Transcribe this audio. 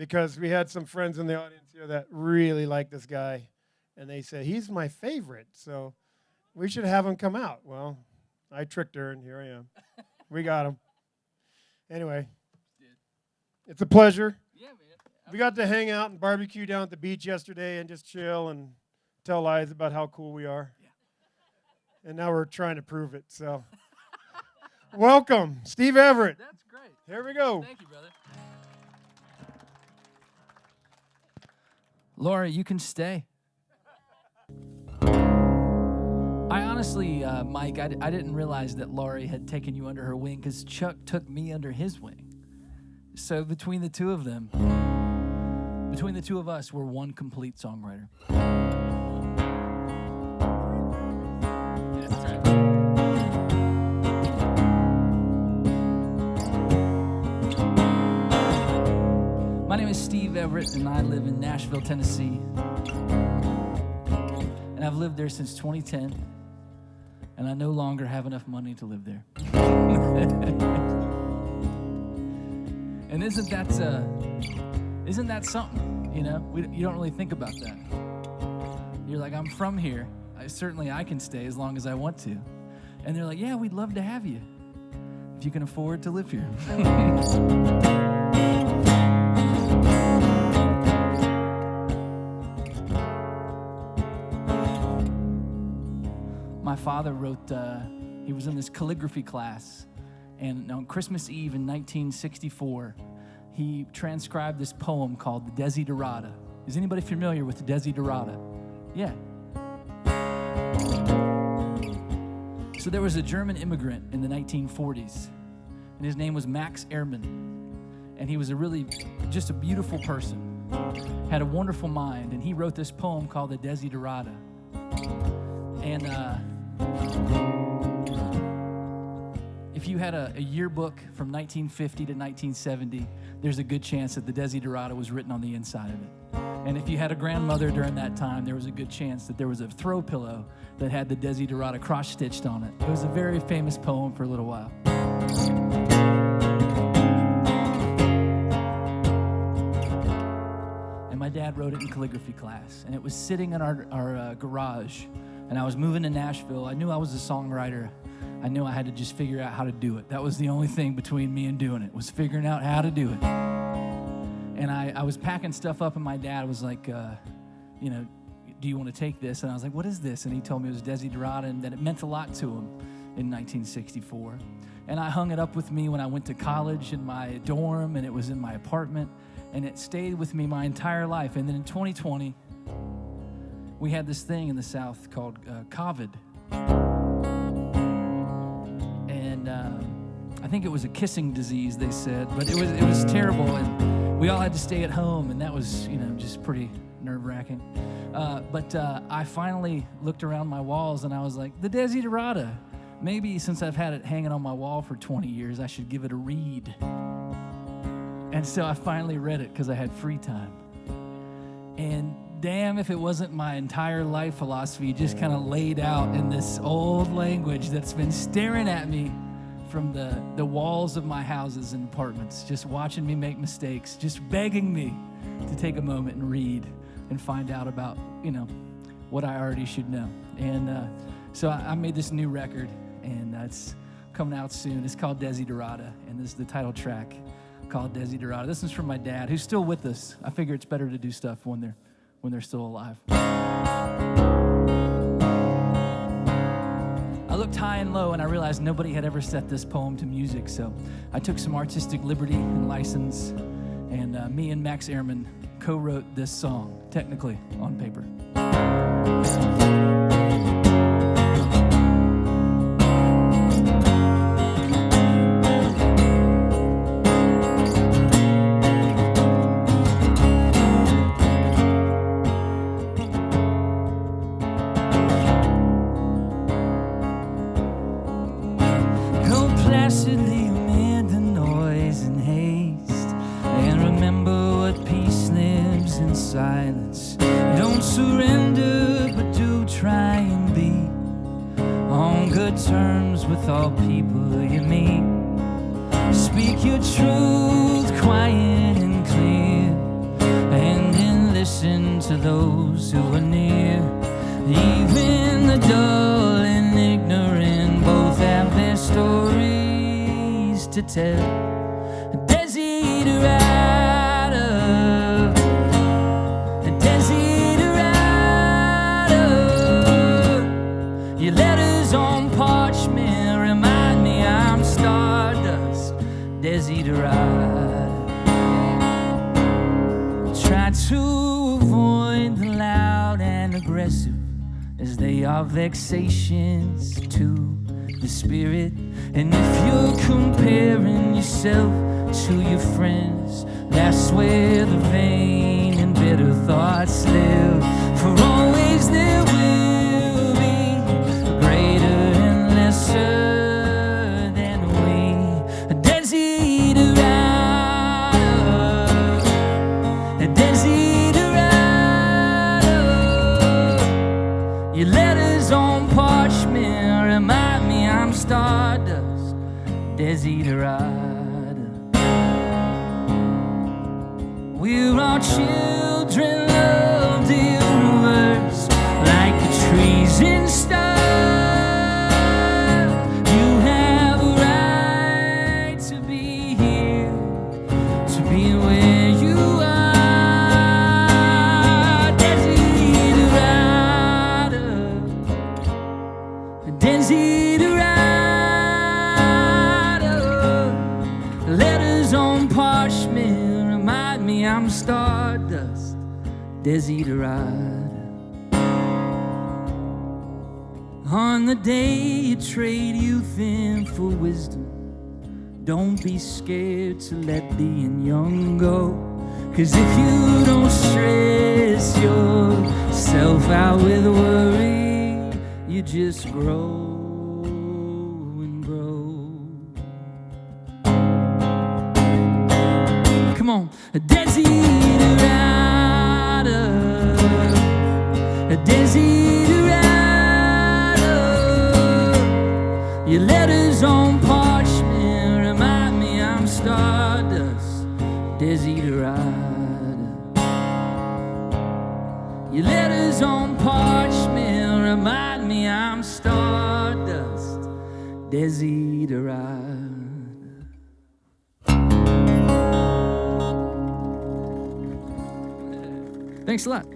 because we had some friends in the audience here that really like this guy, and they said, he's my favorite, so we should have him come out. Well, I tricked her, and here I am. We got him. Anyway, it's a pleasure. Yeah, man. We got to hang out and barbecue down at the beach yesterday and just chill and tell lies about how cool we are. Yeah. And now we're trying to prove it, so. Welcome, Steve Everett. That's great. Here we go. Thank you, brother. Laura, you can stay. I honestly, Mike, I didn't realize that Laurie had taken you under her wing because Chuck took me under his wing. So between the two of them, between the two of us, we're one complete songwriter. Yeah, that's right. My name is Steve Everett, and I live in Nashville, Tennessee. And I've lived there since 2010, and I no longer have enough money to live there. And isn't that something? You know, you don't really think about that. You're like, I'm from here. Certainly I can stay as long as I want to. And they're like, yeah, we'd love to have you if you can afford to live here. My father wrote, he was in this calligraphy class, and on Christmas Eve in 1964, he transcribed this poem called the Desiderata. Is anybody familiar with the Desiderata? Yeah. So there was a German immigrant in the 1940s, and his name was Max Ehrmann, and he was just a beautiful person, had a wonderful mind, and he wrote this poem called the Desiderata. And if you had a yearbook from 1950 to 1970, there's a good chance that the Desiderata was written on the inside of it. And if you had a grandmother during that time, there was a good chance that there was a throw pillow that had the Desiderata cross-stitched on it. It was a very famous poem for a little while. And my dad wrote it in calligraphy class, and it was sitting in our garage. And I was moving to Nashville. I knew I was a songwriter. I knew I had to just figure out how to do it. That was the only thing between me and doing it, was figuring out how to do it. And I was packing stuff up, and my dad was like, do you want to take this? And I was like, what is this? And he told me it was Desiderata, and that it meant a lot to him in 1964. And I hung it up with me when I went to college in my dorm, and it was in my apartment, and it stayed with me my entire life. And then in 2020, we had this thing in the South called COVID. And I think it was a kissing disease, they said, but it was terrible, and we all had to stay at home, and that was, just pretty nerve-wracking. But I finally looked around my walls, and I was like, the Desiderata. Maybe since I've had it hanging on my wall for 20 years, I should give it a read. And so I finally read it because I had free time. And damn if it wasn't my entire life philosophy just kind of laid out in this old language that's been staring at me from the walls of my houses and apartments, just watching me make mistakes, just begging me to take a moment and read and find out about, what I already should know. And so I made this new record, and it's coming out soon. It's called Desiderata, and this is the title track called Desiderata. This is from my dad, who's still with us. I figure it's better to do stuff when they're still alive. I looked high and low, and I realized nobody had ever set this poem to music, so I took some artistic liberty and license, and me and Max Ehrmann co-wrote this song, technically, on paper. Placidly amid the noise and haste, and remember what peace lives in silence. Don't surrender, but do try and be on good terms with all people you meet. Speak your truth quiet and clear, those who are near. Even the dull and ignorant both have their stories to tell. Desiderata, Desiderata, your letters on parchment remind me I'm stardust. Desiderata, try to avoid the loud and aggressive, as they are vexations to the spirit. And if you're comparing yourself to your friends, that's where the vain and bitter thoughts live. For always there will be a greater and lesser than we. A Desiderata, a Desiderata, your letters on parchment remind me I'm stardust. Desiderata, we're all children of the universe, like the trees and stars. You have a right to be here, to be where you are. Desiderata, Desiderata, letters on parchment remind me I'm stardust. Desiderata, on the day you trade youth in for wisdom, don't be scared to let the young go. 'Cause if you don't stress yourself out with worry, you just grow and grow. Come on, a Desiderata, a Desiderata, your letters on parchment remind me I'm stardust. Desiderata, your letters on parchment remind me I'm stardust. Desiderata. Thanks a lot.